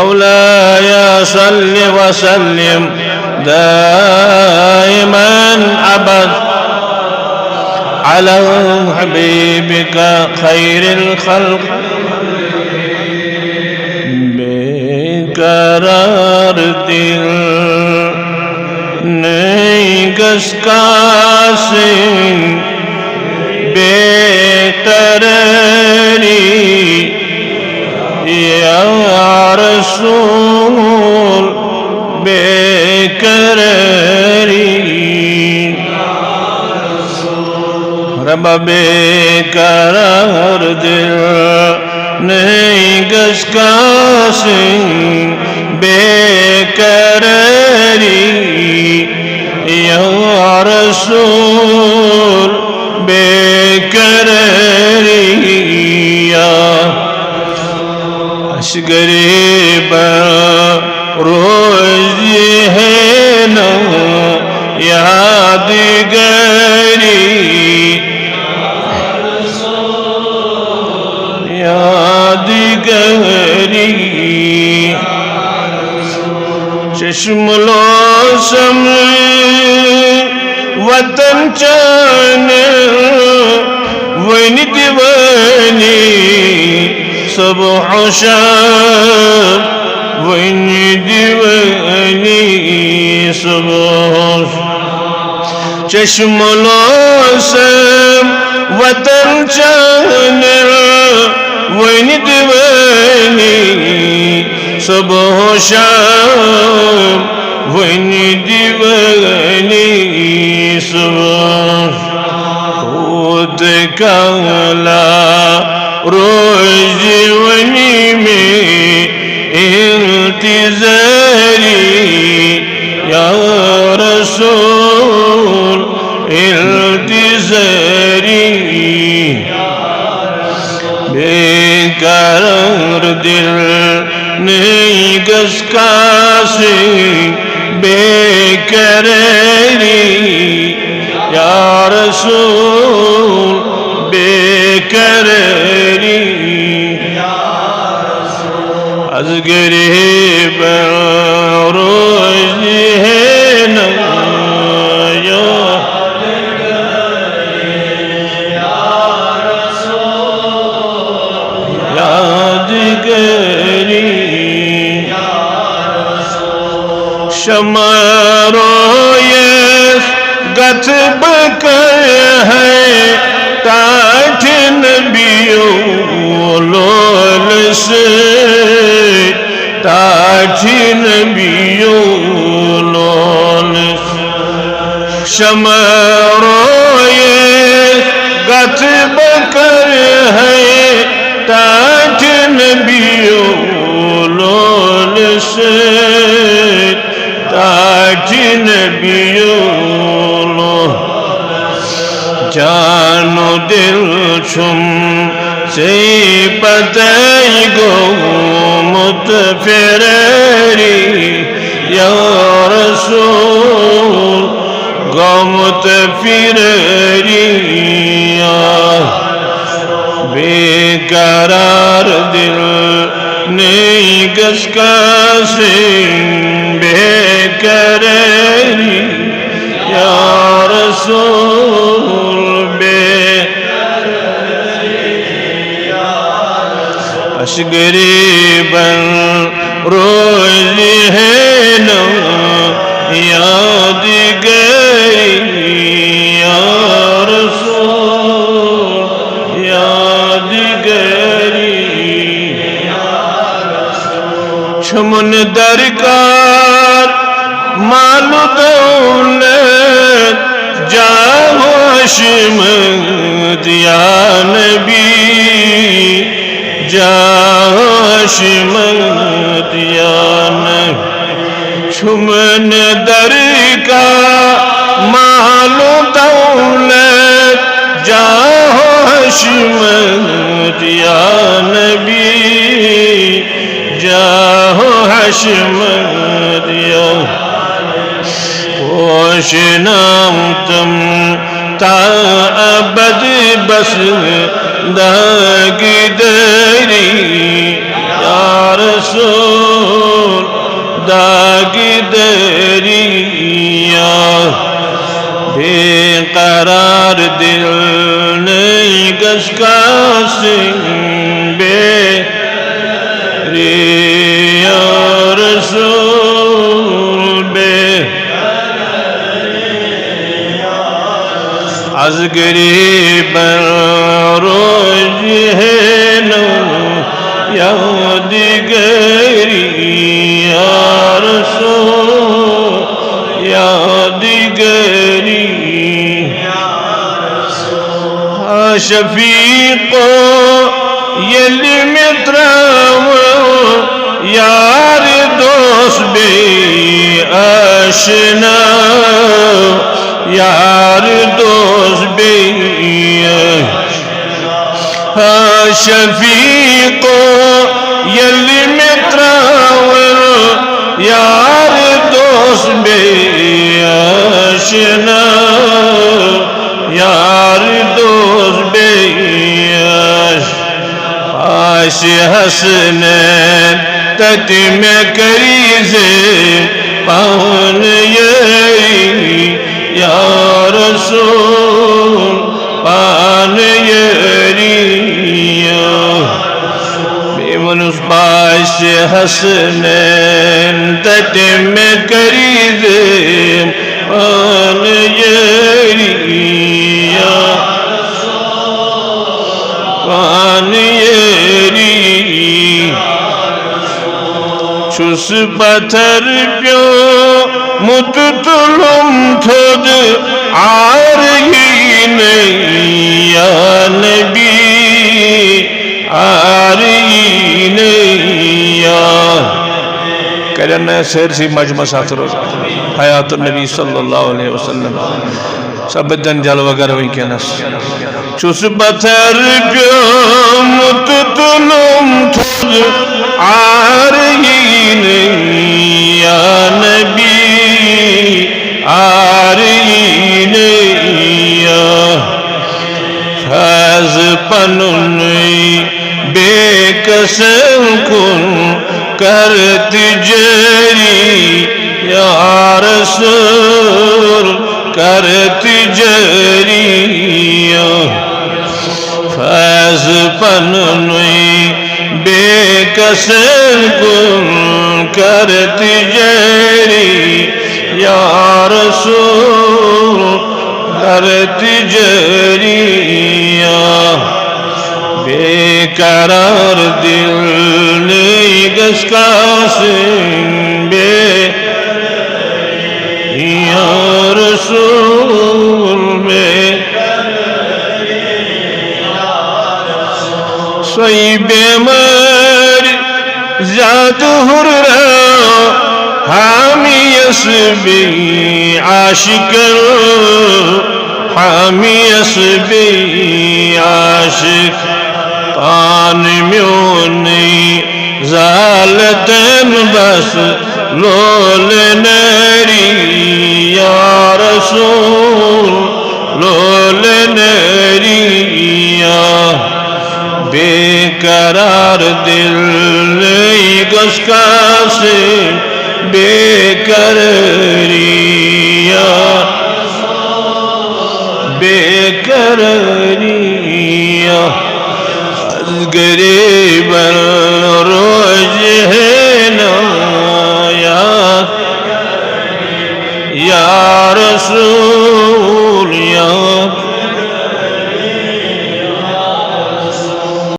مولاي صل وسلم دائما أبد على حبيبك خير الخلق बेकरार दिल नहीं गस्कासे बेकरारी या रसूल बेकरारी रब बेकरार दिल नहीं गस्कासे बेकरारी या रसूल बेकरारी या अशगरीब रोज है न यादगारी यादगारी चश्मलो समय वतन चान वनी दीवानी सब होशार वनी दीवानी सब चश्मलो सम वतन चान वनी दीवानी सब होशार वनी दीवानी सब खुद काला रोज वनी में इंतजारी या रसूल इंतजारी बेकरार दिल नहीं गस्कासे बेकरारी या रसूल बेकरारी az garib roz hai na ya yadgari शमरोयस गतब कर है ताज नबियों लोल से ताज नबियों लोल से शमरोयस गतब कर है ताज नबियों लोल से ताज नबियों जानो दिल छुम से पताई गो मुतफिरी या रसूल गो मुतफिरी बेकरार दिल नहीं गस्कासे बेकरारी या रसूल अशगरीबन रोज है न यादगारी या रसूल यादगारी चमन दरकार मालू दौलत जाहो हशमत या नबी जाहो हशमत या नबी चमन दरकार मालू दौलत जाहो हशमत या नबी जाहो हशमत या पोशनाम तुम ता अबद बस दागिदरी या रसूल दरिया बेकरार दिल नहीं गसका सिंह बेरिया रसूल बे az gariban रोज है नो यादगारी या रसूल यादगारी शफीको यली मित्राव यार दोस्त बे आशना यार दोस्त बे शफीको यली मित्राव यार दोस्त बे आशना यार दोस्त बे आश हसनैन तत में करीज़े पान यरी या रसूल पान यरी बेमनुस बाश हसनैन तत में करीज़े पान यरी या पान यरी çus batar pyo mututulum thod arine ya nabi arine ya karana sersi majma satro hayatun nabi sallallahu aleyhi ve sellem sabdan jalwa garwi kenas çus batar pyo mututulum thod आरहीने या नबी आरहीने या फैज़ पनुनी बेकसम कुन करती जरी या रसूल करती जरी फैज़ पनुनी बेकसर कुन करती जरी या रसूल करती जरी बेकरार दिल नहीं गसका सिंह बे या रसूल में सोई बेमर जात हुर्रा हामी यसबी आशिकर हामी यसबी आशिक पान म्योनी जालतन बस लोल नरी या रसूल लोल नरी बेकरार दिल नहीं गसका से बेकरारिया बेकरारिया गरीबन